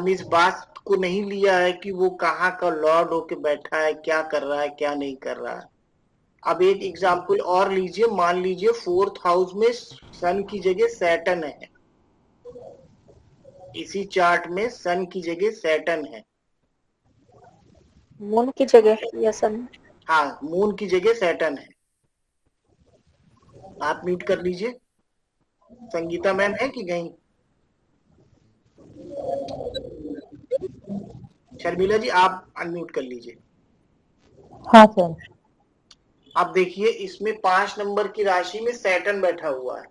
हम इस बात को नहीं लिया है कि वो कहाँ का लॉर्ड होके बैठा है, क्या कर रहा है, क्या नहीं कर रहा है। अब एक एग्जाम्पल और लीजिए, मान लीजिए 4th हाउस में सन की जगह सैटर्न है, इसी चार्ट में सन की जगह सैटर्न है। मून की जगह या सन? हाँ, मून की जगह सैटर्न है। आप म्यूट कर लीजिए। संगीता मैम है कि गई? शर्मिला जी आप अनम्यूट कर लीजिए। हाँ सर। अब देखिए इसमें 5 नंबर की राशि में सैटर्न बैठा हुआ है।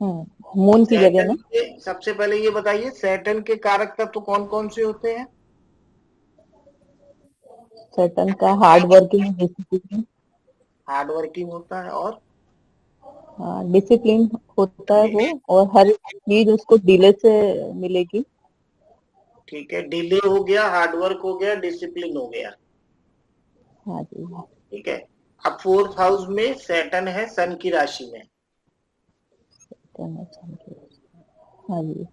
मून की जगह सैटर्न ना? के सबसे पहले ये बताइए, सैटर्न के कारक तत्व कौन कौन से होते हैं? सैटर्न का hard working, discipline. Hard working होता है और डिसिप्लिन होता है वो, और हर चीज उसको डिले से मिलेगी। ठीक है, डिले हो गया, हार्डवर्क हो गया, डिसिप्लिन हो गया। हाँ जी। ठीक है। अब 4th हाउस में सैटर्न है सन की राशि में। हाँ जी।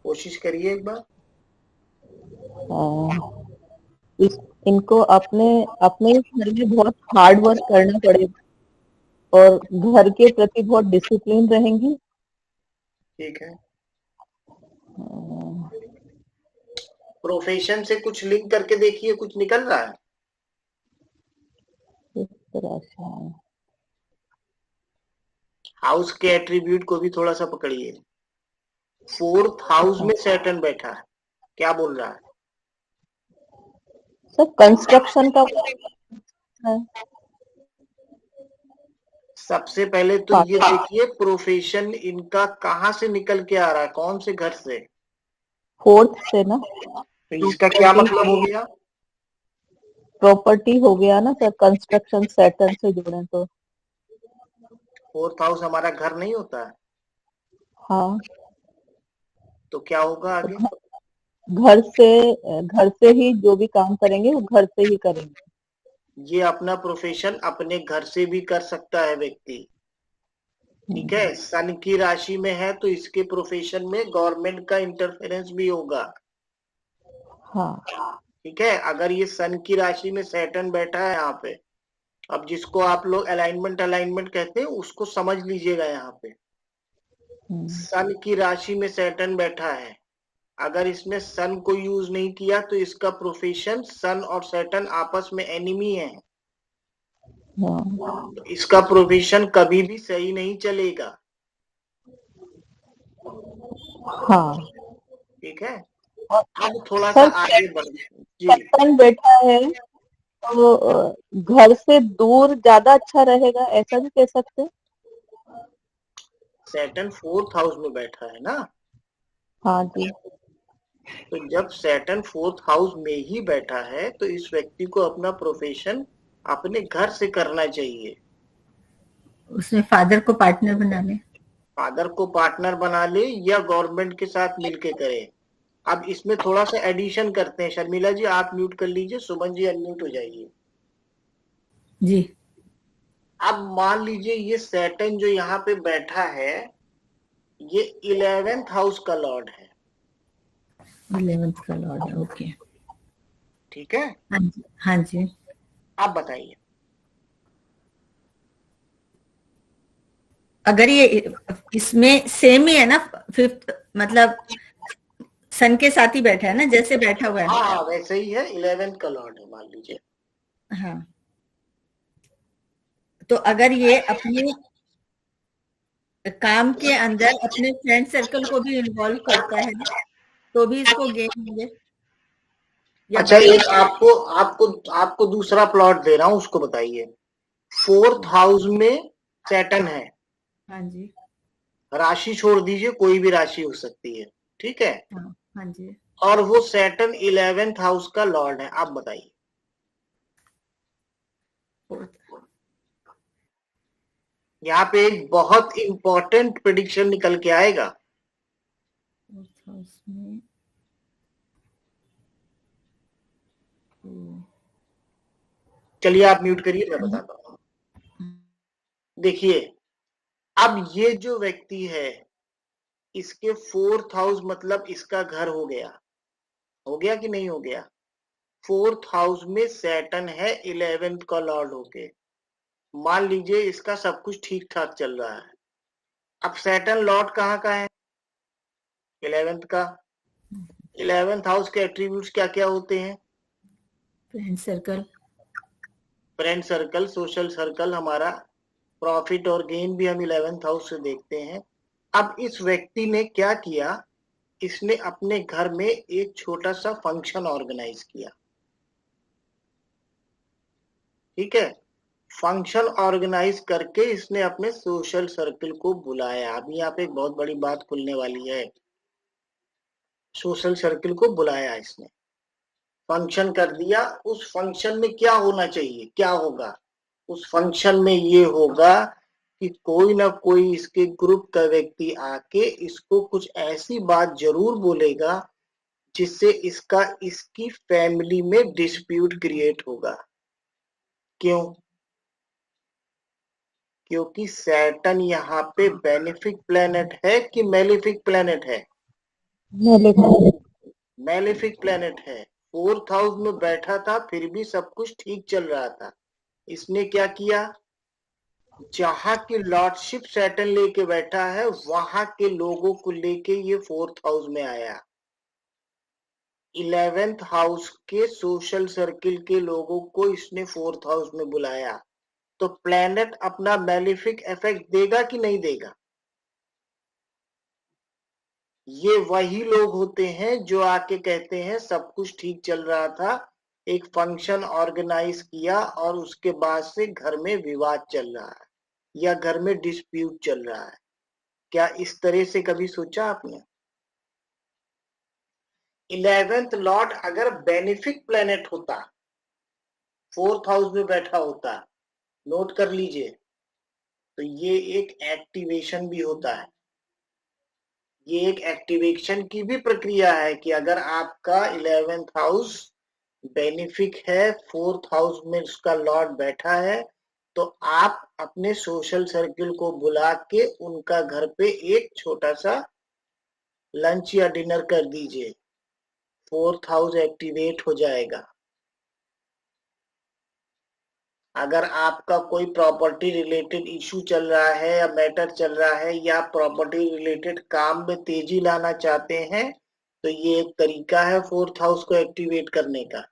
कोशिश करिए एक बार। आ, इनको अपने अपने घर में बहुत हार्ड वर्क करना पड़ेगा, और घर के प्रति बहुत डिसिप्लिन रहेंगी। ठीक है। अ, प्रोफेशन से कुछ लिंक करके देखिए, कुछ निकल रहा है? इस तरह से। हाउस के एट्रीब्यूट को भी थोड़ा सा पकड़िए। 4th हाउस हाँ में सैटर्न बैठा है, क्या बोल रहा है? सर, कंस्ट्रक्शन का है। सबसे पहले तो ये पार्ट देखिए प्रोफेशन इनका कहाँ से निकल के आ रहा है, कौन से घर से? फोर्थ से ना? तो इसका क्या प्रॉपर्टी, मतलब हो गया? प्रॉपर्टी हो गया ना सर, कंस्ट्रक्शन सैटर्न से जुड़े तो। 4th हाउस हमारा घर नहीं होता है? हाँ, तो क्या होगा तो आगे? घर से ही जो भी काम करेंगे वो घर से ही करेंगे। ये अपना प्रोफेशन अपने घर से भी कर सकता है व्यक्ति। ठीक है, सन की राशि में है तो इसके प्रोफेशन में गवर्नमेंट का इंटरफेरेंस भी होगा। हाँ। ठीक है, अगर ये सन की राशि में सैटर्न बैठा है यहाँ पे, अब जिसको आप लोग अलाइनमेंट अलाइनमेंट कहते हैं उसको समझ लीजिएगा। यहाँ पे सन की राशि में सैटर्न बैठा है, अगर इसने सन को यूज नहीं किया तो इसका प्रोफेशन, सन और सैटर्न आपस में एनिमी है, हाँ। तो इसका प्रोफेशन कभी भी सही नहीं चलेगा। हाँ। ठीक है। और अब थोड़ा सा सर, आगे बढ़ जी। सैटर्न बैठा है तो घर से दूर ज्यादा अच्छा रहेगा, ऐसा भी कह सकते हैं। सैटर्न 4th हाउस में बैठा है ना, हाँ जी। तो जब सैटर्न 4th हाउस में ही बैठा है तो इस व्यक्ति को अपना प्रोफेशन अपने घर से करना चाहिए। उसमें फादर को पार्टनर बना ले। फादर को पार्टनर बना ले या गवर्नमेंट के साथ मिलके करे। अब इसमें थोड़ा सा एडिशन करते हैं। शर्मिला जी आप म्यूट कर लीजिए, सुमन जी अनम्यूट हो जाइए। जी। अब मान लीजिए ये सैटर्न जो यहाँ पे बैठा है, ये 11th हाउस का लॉर्ड है। 11th का लॉर्ड है, ओके। ठीक है, हाँ जी, हाँ जी। आप बताइए। अगर ये इसमें सेम ही है ना, 5th मतलब सन के साथ ही बैठा है ना, जैसे बैठा हुआ है। हाँ वैसे ही है, 11th का लॉर्ड है मान लीजिए। हाँ, तो अगर ये अपने काम के अंदर अपने फ्रेंड सर्कल को भी इन्वॉल्व करता है तो भी इसको गेन होंगे, या अच्छा, बड़े। एक आपको आपको आपको दूसरा प्लॉट दे रहा हूँ, उसको बताइए। 4th हाउस में सैटर्न है, हाँ जी। राशि छोड़ दीजिए, कोई भी राशि हो सकती है। ठीक है, हाँ, हाँ जी। और वो सैटर्न 11th हाउस का लॉर्ड है, आप बताइए। यहाँ पे एक बहुत इंपॉर्टेंट प्रिडिक्शन निकल के आएगा। में चलिए आप म्यूट करिए, मैं बताता हूँ। देखिए, अब ये जो व्यक्ति है इसके 4th हाउस मतलब इसका घर हो गया कि नहीं हो गया। 4th हाउस में सैटर्न है 11th का लॉर्ड होके। मान लीजिए इसका सब कुछ ठीक ठाक चल रहा है। अब सैटर्न लॉर्ड कहाँ का है? 11th का। 11th हाउस के एट्रीब्यूट्स क्या क्या होते हैं? फ्रेंड सर्कल, सोशल सर्कल, हमारा प्रॉफिट और गेन भी हम 11th हाउस से देखते हैं। अब इस व्यक्ति ने क्या किया, इसने अपने घर में एक छोटा सा फंक्शन ऑर्गेनाइज किया। ठीक है, फंक्शन ऑर्गेनाइज करके इसने अपने सोशल सर्कल को बुलाया। अभी यहाँ पे एक बहुत बड़ी बात खुलने वाली है। सोशल सर्कल को बुलाया इसने, फंक्शन कर दिया। उस फंक्शन में क्या होना चाहिए, क्या होगा उस फंक्शन में? ये होगा कि कोई ना कोई इसके ग्रुप का व्यक्ति आके इसको कुछ ऐसी बात जरूर बोलेगा जिससे इसकी फैमिली में डिस्प्यूट क्रिएट होगा। क्यों? क्योंकि सैटर्न यहाँ पे बेनिफिक प्लेनेट है कि मैलेफिक प्लेनेट है? मैलेफिक प्लेनेट है। 4th हाउस में बैठा था फिर भी सब कुछ ठीक चल रहा था। इसने क्या किया, जहां की लॉर्डशिप सैटर्न लेके बैठा है वहां के लोगों को लेके ये 4th हाउस में आया। 11th हाउस के सोशल सर्किल के लोगों को इसने 4th हाउस में बुलाया। तो प्लैनेट अपना मैलिफिक इफेक्ट देगा कि नहीं देगा? ये वही लोग होते हैं जो आके कहते हैं सब कुछ ठीक चल रहा था, एक फंक्शन ऑर्गेनाइज किया और उसके बाद से घर में विवाद चल रहा है या घर में डिस्प्यूट चल रहा है। क्या इस तरह से कभी सोचा आपने? 11th लॉर्ड अगर बेनिफिक प्लेनेट होता, 4th हाउस में बैठा होता, नोट कर लीजिए, तो ये एक एक्टिवेशन भी होता है। ये एक एक्टिवेशन की भी प्रक्रिया है कि अगर आपका 11th हाउस बेनिफिक है, 4th हाउस में उसका लॉर्ड बैठा है, तो आप अपने सोशल सर्किल को बुला के उनका घर पे एक छोटा सा लंच या डिनर कर दीजिए, 4th हाउस एक्टिवेट हो जाएगा। अगर आपका कोई प्रॉपर्टी रिलेटेड इशू चल रहा है या मैटर चल रहा है या प्रॉपर्टी रिलेटेड काम में तेजी लाना चाहते हैं, तो ये एक तरीका है 4th हाउस को एक्टिवेट करने का।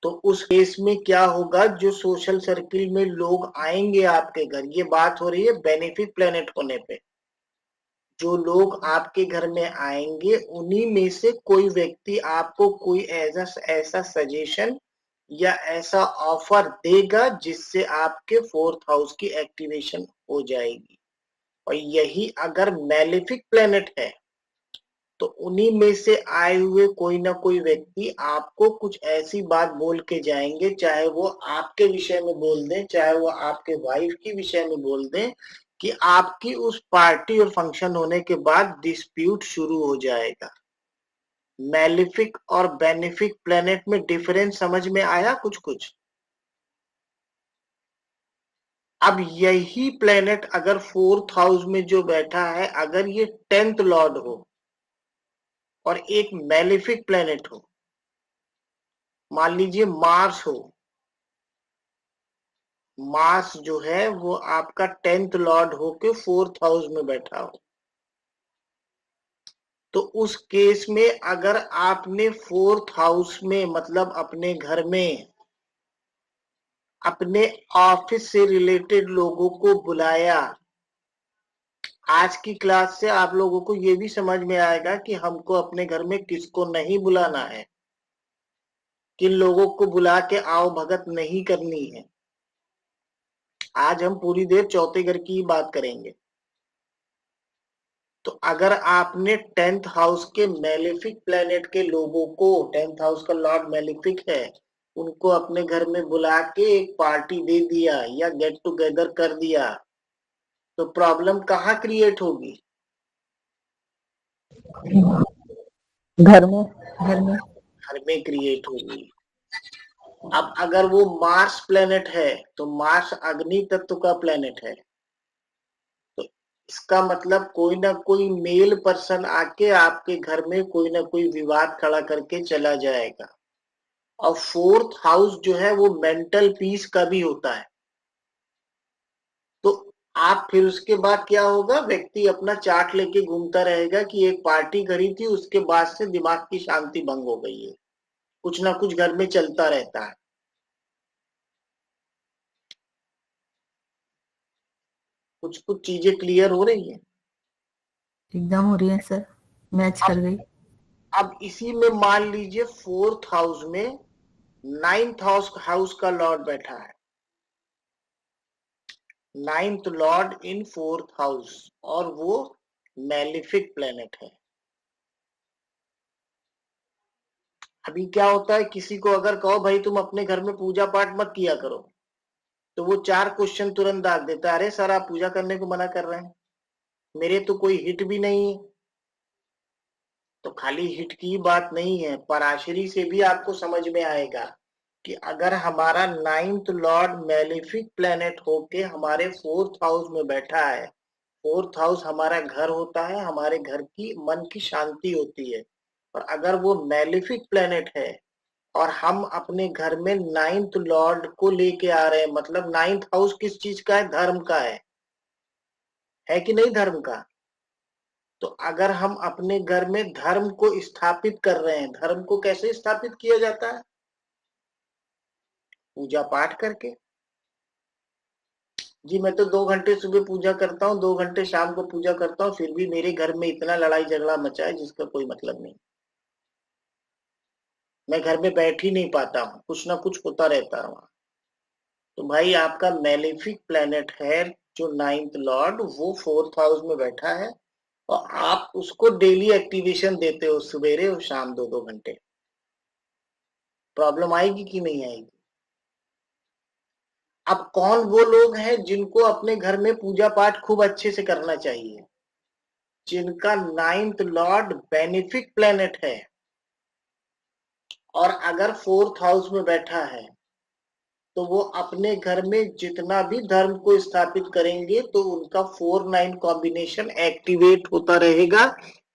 तो उस केस में क्या होगा, जो सोशल सर्किल में लोग आएंगे आपके घर, ये बात हो रही है बेनिफिक प्लेनेट होने पे, जो लोग आपके घर में आएंगे उन्हीं में से कोई व्यक्ति आपको कोई ऐसा सजेशन या ऐसा ऑफर देगा जिससे आपके 4th हाउस की एक्टिवेशन हो जाएगी। और यही अगर मैलेफिक प्लेनेट है तो उन्हीं में से आए हुए कोई ना कोई व्यक्ति आपको कुछ ऐसी बात बोल के जाएंगे, चाहे वो आपके विषय में बोल दें, चाहे वो आपके वाइफ की विषय में बोल दें, कि आपकी उस पार्टी और फंक्शन होने के बाद डिस्प्यूट शुरू हो जाएगा। मैलिफिक और बेनिफिक प्लेनेट में डिफरेंस समझ में आया कुछ कुछ? अब यही प्लेनेट अगर 4th हाउस में जो बैठा है, अगर ये 10th लॉर्ड हो और एक मैलिफिक प्लेनेट हो, मान लीजिए मार्स हो, मार्स जो है वो आपका 10th लॉर्ड होके 4th हाउस में बैठा हो, तो उस केस में अगर आपने 4th हाउस में मतलब अपने घर में अपने ऑफिस से रिलेटेड लोगों को बुलाया, आज की क्लास से आप लोगों को ये भी समझ में आएगा कि हमको अपने घर में किसको नहीं बुलाना है, किन लोगों को बुला के आओ भगत नहीं करनी है। आज हम पूरी देर चौथे घर की ही बात करेंगे। तो अगर आपने 10th हाउस के मैलेफिक प्लेनेट के लोगों को, 10th हाउस का लॉर्ड मैलेफिक है, उनको अपने घर में बुला के एक पार्टी दे दिया या गेट टुगेदर कर दिया, तो प्रॉब्लम कहाँ क्रिएट होगी? घर में क्रिएट होगी। अब अगर वो मार्स प्लेनेट है तो मार्स अग्नि तत्व का प्लेनेट है, तो इसका मतलब कोई ना कोई मेल पर्सन आके आपके घर में कोई ना कोई विवाद खड़ा करके चला जाएगा। और फोर्थ हाउस जो है वो मेंटल पीस का भी होता है। तो आप फिर उसके बाद क्या होगा, व्यक्ति अपना चार्ट लेके घूमता रहेगा कि एक पार्टी करी थी, उसके बाद से दिमाग की शांति भंग हो गई है, कुछ ना कुछ घर में चलता रहता है। कुछ कुछ चीजें क्लियर हो रही है? एकदम हो रही है सर, मैच कर गई। अब इसी में मान लीजिए फोर्थ हाउस में नाइन्थ हाउस का लॉर्ड बैठा है, ninth Lord in fourth house, और वो मैलिफिक प्लेनेट है। अभी क्या होता है, किसी को अगर कहो भाई तुम अपने घर में पूजा पाठ मत किया करो, तो वो 4 क्वेश्चन तुरंत दाग देता है, अरे सर आप पूजा करने को मना कर रहे हैं, मेरे तो कोई हिट भी नहीं है। तो खाली हिट की बात नहीं है, पराशरी से भी आपको समझ में आएगा कि अगर हमारा नाइन्थ लॉर्ड मैलिफिक प्लेनेट होके हमारे फोर्थ हाउस में बैठा है, फोर्थ हाउस हमारा घर होता है, हमारे घर की मन की शांति होती है, और अगर वो मैलिफिक प्लेनेट है और हम अपने घर में नाइन्थ लॉर्ड को लेके आ रहे हैं, मतलब नाइन्थ हाउस किस चीज का है, धर्म का है कि नहीं धर्म का। तो अगर हम अपने घर में धर्म को स्थापित कर रहे हैं, धर्म को कैसे स्थापित किया जाता है, पूजा पाठ करके। जी मैं तो 2 घंटे सुबह पूजा करता हूँ, 2 घंटे शाम को पूजा करता हूँ, फिर भी मेरे घर में इतना लड़ाई झगड़ा मचा है जिसका कोई मतलब नहीं। मैं घर में बैठ ही नहीं पाता हूँ, कुछ ना कुछ होता रहता है वहां। तो भाई आपका मैलेफिक प्लेनेट है जो नाइन्थ लॉर्ड, वो फोर्थ हाउस में बैठा है, और आप उसको डेली एक्टिवेशन देते हो, सवेरे और शाम 2-2 घंटे। प्रॉब्लम आएगी कि नहीं आएगी? अब कौन वो लोग हैं जिनको अपने घर में पूजा पाठ खूब अच्छे से करना चाहिए? जिनका नाइन्थ लॉर्ड बेनिफिक प्लेनेट है, और अगर फोर्थ हाउस में बैठा है तो वो अपने घर में जितना भी धर्म को स्थापित करेंगे तो उनका 4-9 कॉम्बिनेशन एक्टिवेट होता रहेगा।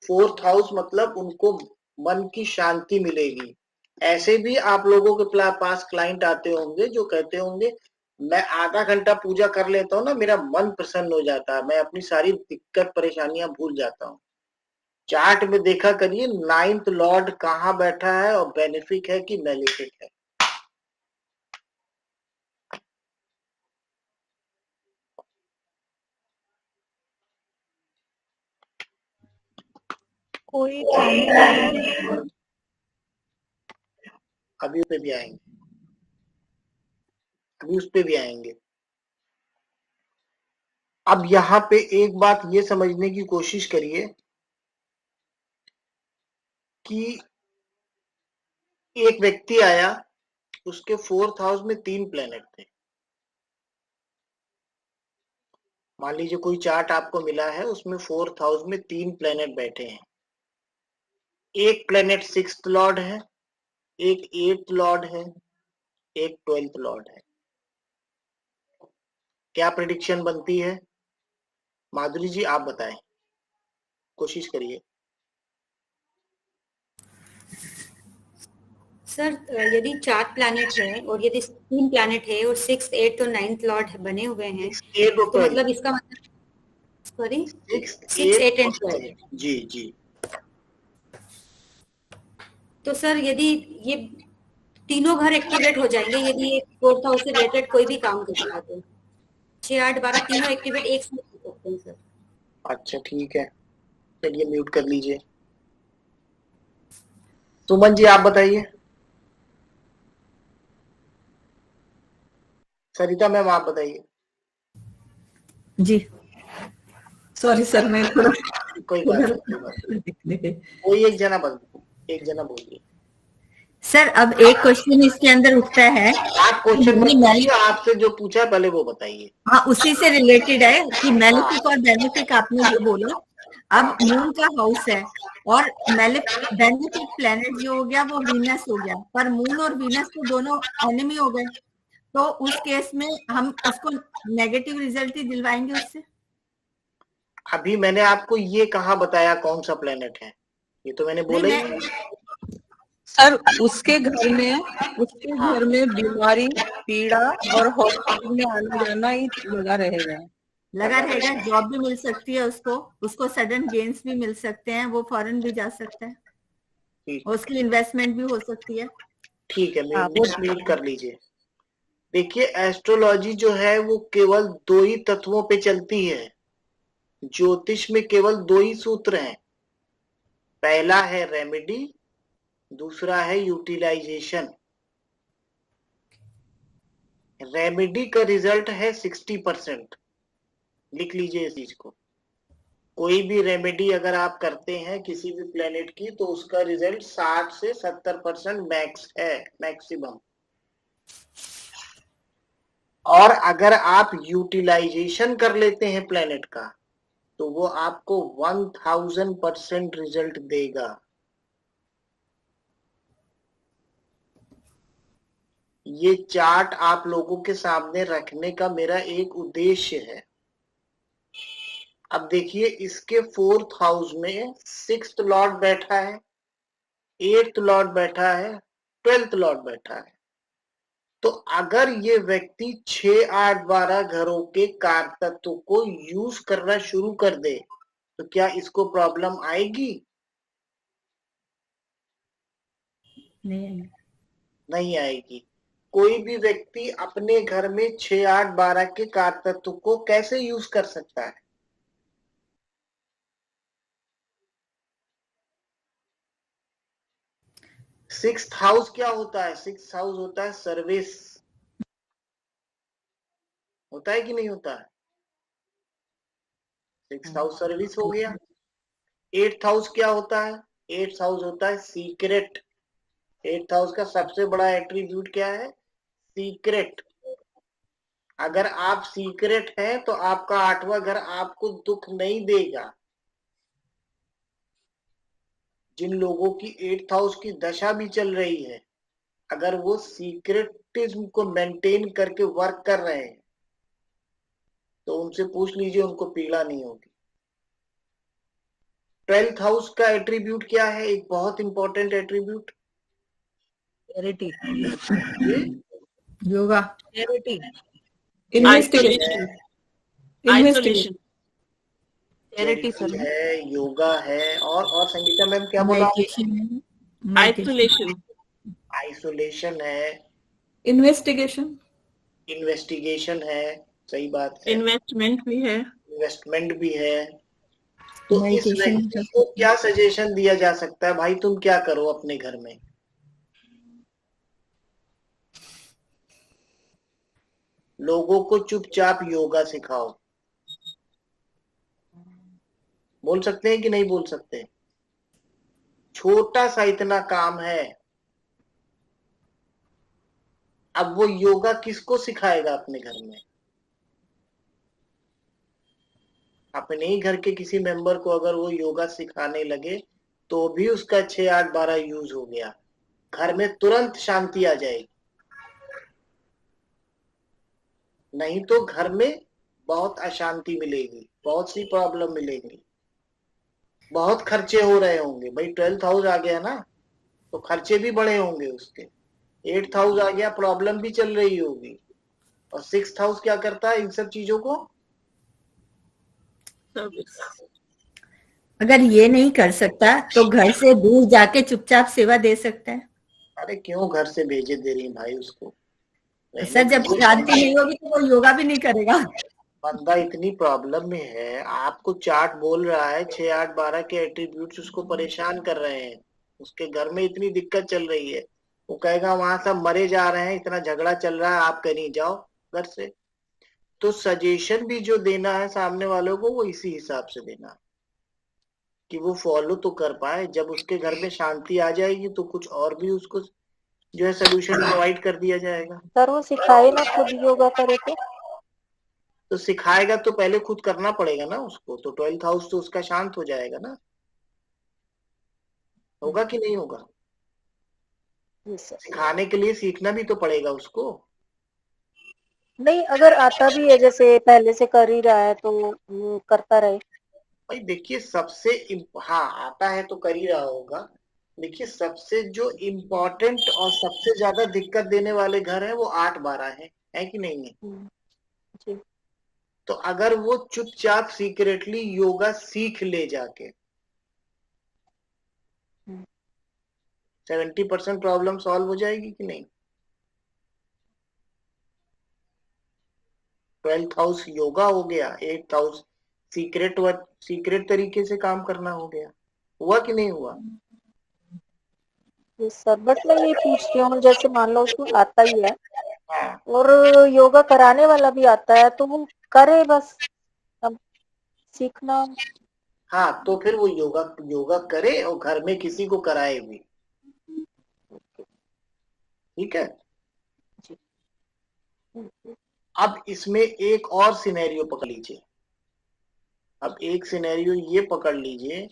फोर्थ हाउस मतलब उनको मन की शांति मिलेगी। ऐसे भी आप लोगों के पास क्लाइंट आते होंगे जो कहते होंगे मैं आधा घंटा पूजा कर लेता हूँ ना, मेरा मन प्रसन्न हो जाता है, मैं अपनी सारी दिक्कत परेशानियां भूल जाता हूँ। चार्ट में देखा करिए नाइन्थ लॉर्ड कहाँ बैठा है, और बेनिफिक है कि मैलिफिक है। कोई अभी उस पे भी आएंगे, अभी उस पे भी आएंगे। अब यहाँ पे एक बात ये समझने की कोशिश करिए कि एक व्यक्ति आया, उसके फोर्थ हाउस में 3 प्लेनेट थे। मान लीजिए कोई चार्ट आपको मिला है, उसमें फोर्थ हाउस में 3 प्लेनेट बैठे हैं। एक प्लेनेट 6th लॉर्ड है, एक 8th लॉर्ड है, एक 12th लॉर्ड है। क्या प्रेडिक्शन बनती है? माधुरी जी आप बताएं, कोशिश करिए। सर यदि 4 प्लैनेट है और यदि 3 प्लैनेट है और 6th, 8th और 9th लॉर्ड बने हुए हैं, तो मतलब इसका मतलब सॉरी 6, 8 एंड 12। जी जी। तो सर यदि ये तीनों घर एक्टिवेट हो जाएंगे यदि फोर्थ हाउस से रिलेटेड कोई भी काम करता है तो 6, 8, 12 तीनों एक्टिवेट एक साथ हो सकते हैं सर। अच्छा ठीक है, चलिए म्यूट कर लीजिए। सुमन जी आप बताइए। सरिता मैम आप बताइए। जी सॉरी सर, मैं थोड़ा कोई बात नहीं, कोई एक जना बोलिए। सर अब एक क्वेश्चन इसके अंदर उठता है, आप क्वेश्चन आपसे जो पूछा पहले वो बताइए। हाँ उसी से रिलेटेड है कि मैलिफिक और बेनिफिक आपने जो बोला, अब मून का हाउस है और बेनिफिक प्लेनेट जो हो गया वो वीनस हो गया, पर मून और वीनस तो दोनों एनिमी हो गए, तो उस केस में हम उसको नेगेटिव रिजल्ट ही दिलवाएंगे उससे। अभी मैंने आपको ये कहाँ बताया कौन सा प्लेनेट है, ये तो मैंने बोला ही नहीं। सर उसके घर में बीमारी, पीड़ा और हॉस्पिटल में आना जाना ही लगा रहेगा। जॉब भी मिल सकती है उसको सडन गेन्स भी मिल सकते हैं, वो फॉरेन भी जा सकता है, और उसकी इन्वेस्टमेंट भी हो सकती है। ठीक है, नेक्स्ट रीड कर लीजिए। देखिए एस्ट्रोलॉजी जो है वो केवल 2 ही तत्वों पे चलती है। ज्योतिष में केवल 2 ही सूत्र हैं, पहला है रेमेडी, दूसरा है यूटिलाइजेशन। रेमेडी का रिजल्ट है 60%, लिख लीजिए इस चीज को। कोई भी रेमेडी अगर आप करते हैं किसी भी प्लेनेट की तो उसका रिजल्ट 60 से 70% मैक्स है, मैक्सिमम। और अगर आप यूटिलाइजेशन कर लेते हैं प्लेनेट का तो वो आपको 1000% रिजल्ट देगा। ये चार्ट आप लोगों के सामने रखने का मेरा एक उद्देश्य है। अब देखिए इसके 4th हाउस में 6th लॉर्ड बैठा है, 8th लॉर्ड बैठा है, 12th लॉर्ड बैठा है। तो अगर ये व्यक्ति 6, 8, 12 घरों के कारतत्व को यूज करना शुरू कर दे तो क्या इसको प्रॉब्लम आएगी? नहीं आएगी। कोई भी व्यक्ति अपने घर में 6, 8, 12 के कारतत्व को कैसे यूज कर सकता है? सिक्स्थ हाउस क्या होता है? सिक्स्थ हाउस होता है सर्विस, होता है कि नहीं होता है? सिक्स्थ हाउस सर्विस हो गया। 8th हाउस क्या होता है? 8th हाउस होता है सीक्रेट। 8th हाउस का सबसे बड़ा एट्रीब्यूट क्या है? सीक्रेट। अगर आप सीक्रेट हैं तो आपका 8वां घर आपको दुख नहीं देगा। जिन लोगों की 8th हाउस की दशा भी चल रही है, अगर वो सीक्रेटिज्म को मेंटेन करके वर्क कर रहे हैं तो उनसे पूछ लीजिए, उनको पीड़ा नहीं होगी। 12th हाउस का एट्रीब्यूट क्या है? एक बहुत important attribute, charity, yoga, charity, investigation, isolation, charity है, योगा है, और संगीता मैम क्या बोला? आइसोलेशन, आइसोलेशन है, इन्वेस्टिगेशन, इन्वेस्टिगेशन है, सही बात है, इन्वेस्टमेंट भी है, इन्वेस्टमेंट भी है। तो इस व्यक्ति को क्या सजेशन दिया जा सकता है? भाई तुम क्या करो अपने घर में, लोगों को चुपचाप योगा सिखाओ। बोल सकते हैं कि नहीं बोल सकते? छोटा सा इतना काम है। अब वो योगा किसको सिखाएगा अपने घर में? अपने ही घर के किसी मेंबर को अगर वो योगा सिखाने लगे तो भी उसका 6, 8, 12 यूज हो गया, घर में तुरंत शांति आ जाएगी। नहीं तो घर में बहुत अशांति मिलेगी, बहुत सी प्रॉब्लम मिलेंगी, बहुत खर्चे हो रहे होंगे। भाई 12th हाउस आ गया ना तो खर्चे भी बड़े होंगे उसके। 8th हाउस आ गया, प्रॉब्लम भी चल रही होगी। और 6th हाउस क्या करता है इन सब चीजों को? अगर ये नहीं कर सकता तो घर से दूर जाके चुपचाप सेवा दे सकता है। अरे क्यों घर से भेजे दे रही भाई उसको? सर जब शांति नहीं होगी तो वो योगा भी नहीं करेगा। बंदा इतनी प्रॉब्लम में है, आपको चार्ट बोल रहा है 6, 8, 12 के एट्रीब्यूट्स उसको परेशान कर रहे हैं, उसके घर में इतनी दिक्कत चल रही है, वो कहेगा वहां सब मरे जा रहे हैं, इतना झगड़ा चल रहा है, आप कहीं जाओ घर से। तो सजेशन भी जो देना है सामने वालों को वो इसी हिसाब से देना कि वो फॉलो तो कर पाए। जब उसके घर में शांति आ जाएगी तो कुछ और भी उसको जो है सोल्यूशन प्रोवाइड कर दिया जाएगा। सर वो सिखाए ना खुद योगा करे तो सिखाएगा तो पहले खुद करना पड़ेगा ना उसको, तो 12th हाउस तो उसका शांत हो जाएगा ना। होगा कि नहीं होगा? सिखाने के लिए सीखना भी तो पड़ेगा उसको। नहीं, अगर आता भी है, जैसे पहले से कर ही रहा है तो करता रहे। भाई देखिए हाँ आता है तो कर ही रहा होगा। देखिए सबसे जो इम्पोर्टेंट और सबसे ज्यादा दिक्कत देने वाले घर है वो 8-12 है कि नहीं है? जी। तो अगर वो चुपचाप सीक्रेटली योगा सीख ले जाके 70% प्रॉब्लम सॉल्व हो जाएगी कि नहीं? 12th हाउस योगा हो गया, 8th हाउस सीक्रेट तरीके से काम करना हो गया। हुआ कि नहीं हुआ? सर बट मैं ये पूछती हूँ, जैसे मान लो उसको आता ही है हाँ और योगा कराने वाला भी आता है, तो वो करे बस, अब सीखना। हाँ, तो फिर वो योगा करे और घर में किसी को कराए भी। ठीक है। अब इसमें एक और सिनेरियो पकड़ लीजिए। अब एक सिनेरियो ये पकड़ लीजिए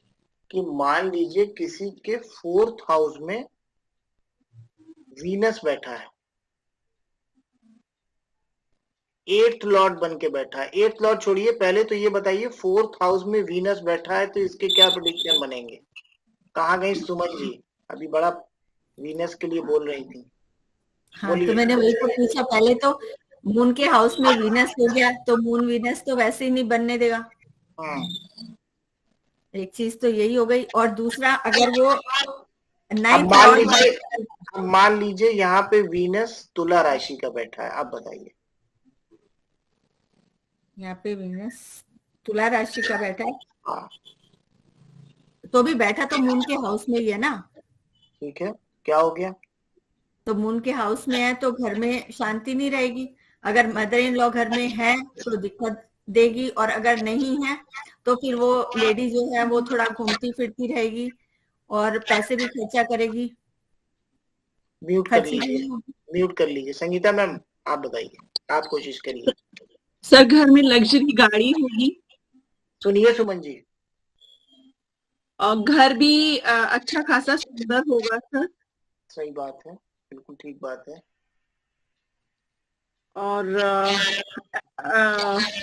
कि मान लीजिए किसी के 4th हाउस में वीनस बैठा है, 8th लॉर्ड बन के बैठा है। 8th लॉर्ड छोड़िए, पहले तो ये बताइए 4th हाउस में वीनस बैठा है तो इसके क्या प्रेडिक्शन बनेंगे? कहाँ गई सुमन जी? अभी बड़ा वीनस के लिए बोल रही थी। हाँ, तो मैंने वही तो पूछा। पहले तो मून के हाउस में वीनस हो गया, तो मून वीनस तो वैसे ही नहीं बनने देगा। एक चीज तो यही हो गई। और दूसरा, अगर वो मान लीजिए यहाँ पे वीनस तुला राशि का बैठा है, आप बताइए। यहाँ पे वीनस तुला राशि का बैठा है। हाँ, तो भी बैठा तो मून के हाउस में ही है ना। ठीक है, क्या हो गया? तो मून के हाउस में है तो घर में शांति नहीं रहेगी। अगर मदर इन लॉ घर में है तो दिक्कत देगी, और अगर नहीं है तो फिर वो लेडी जो है वो थोड़ा घूमती फिरती रहेगी और पैसे भी खर्चा करेगी। म्यूट कर लीजिए संगीता मैम, आप बताइए, आप कोशिश करिए। सर घर में लग्जरी गाड़ी होगी। सुनिए सुमन जी, और घर भी अच्छा खासा सुंदर होगा सर। सही बात है, बिल्कुल ठीक बात है। और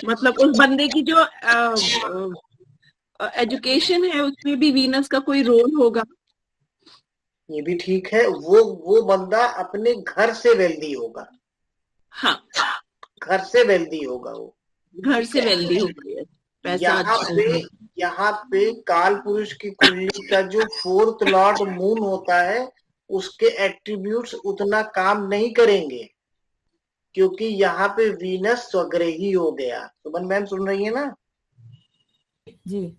मतलब उस बंदे की जो एजुकेशन है उसमें भी वीनस का कोई रोल होगा। ये भी ठीक है। वो बंदा अपने घर से वेल्दी होगा। हाँ, घर से वेल्दी होगा, वो घर से वेल्दी होगी, पैसा यहाँ पे काल पुरुष की कुंडली का जो 4th लॉर्ड मून होता है उसके एट्रीब्यूट्स उतना काम नहीं करेंगे, क्योंकि यहाँ पे वीनस स्वग्रही हो गया। सुमन मैम सुन रही है ना जी?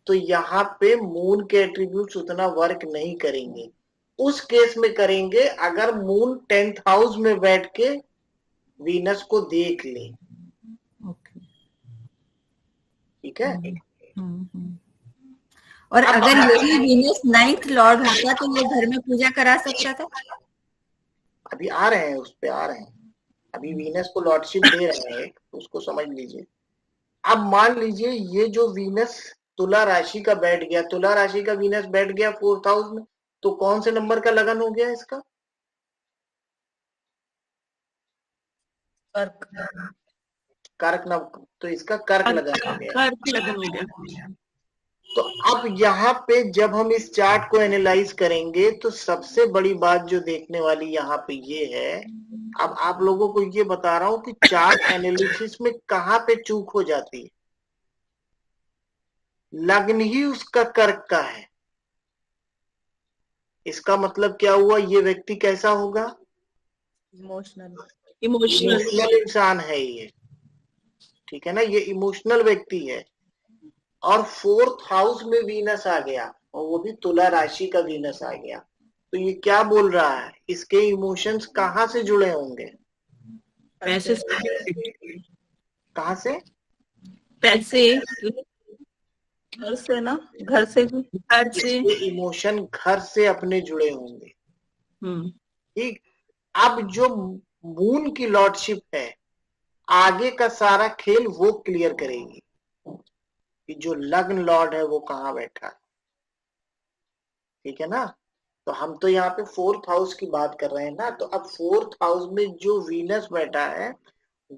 तो यहाँ पे मून के एट्रीब्यूट्स उतना वर्क नहीं करेंगे। उस केस में करेंगे अगर मून 10th हाउस में बैठ के वीनस को देख ले। ठीक है। और अगर यही वीनस 9th लॉर्ड होता तो ये घर में पूजा करा सकता था। अभी आ रहे हैं, उस पे आ रहे हैं। अभी वीनस को लॉर्डशिप दे रहे हैं, उसको समझ लीजिए। अब मान लीजिए ये जो वीनस तुला राशि का बैठ गया, तुला राशि का वीनस बैठ गया 4th हाउस में, तो कौन से नंबर का लगन हो गया इसका? कर्क नंबर। तो इसका कर्क लगन हो गया। तो अब यहाँ पे जब हम इस चार्ट को एनालाइज करेंगे तो सबसे बड़ी बात जो देखने वाली यहाँ पे ये है, अब आप लोगों को ये बता रहा हूं कि चार्ट एनालिसिस में कहाँ पे चूक हो जाती है। लग्न ही उसका कर्क का है, इसका मतलब क्या हुआ? ये व्यक्ति कैसा होगा? इमोशनल इंसान है ये। ठीक है ना, ये इमोशनल व्यक्ति है। और 4th हाउस में वीनस आ गया, और वो भी तुला राशि का वीनस आ गया। तो ये क्या बोल रहा है? इसके इमोशंस कहाँ से जुड़े होंगे? पैसे। कहाँ से? पैसे, घर से ना, घर से इमोशन घर से अपने जुड़े होंगे। ठीक। अब जो मून की लॉर्डशिप है, आगे का सारा खेल वो क्लियर करेगी कि जो लग्न लॉर्ड है वो कहाँ बैठा है। ठीक है ना। तो हम तो यहाँ पे 4th हाउस की बात कर रहे हैं ना। तो अब 4th हाउस में जो वीनस बैठा है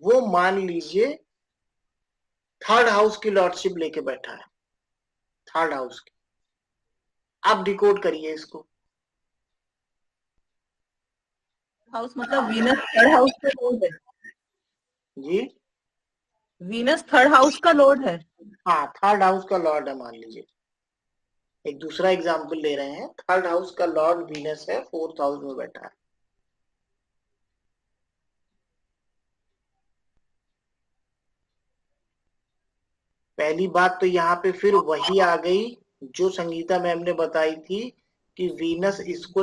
वो मान लीजिए थर्ड हाउस की लॉर्डशिप लेके बैठा है, थर्ड हाउस की। आप डिकोड करिए इसको। हाउस मतलब वीनस थर्ड हाउस का लॉर्ड है जी, वीनस थर्ड हाउस का लॉर्ड है। हाँ थर्ड हाउस का लॉर्ड है, मान लीजिए। एक दूसरा एग्जाम्पल ले रहे हैं, थर्ड हाउस का लॉर्ड वीनस है, फोर्थ हाउस में बैठा है। पहली बात तो यहाँ पे फिर वही आ गई जो संगीता मैम ने बताई थी कि वीनस इसको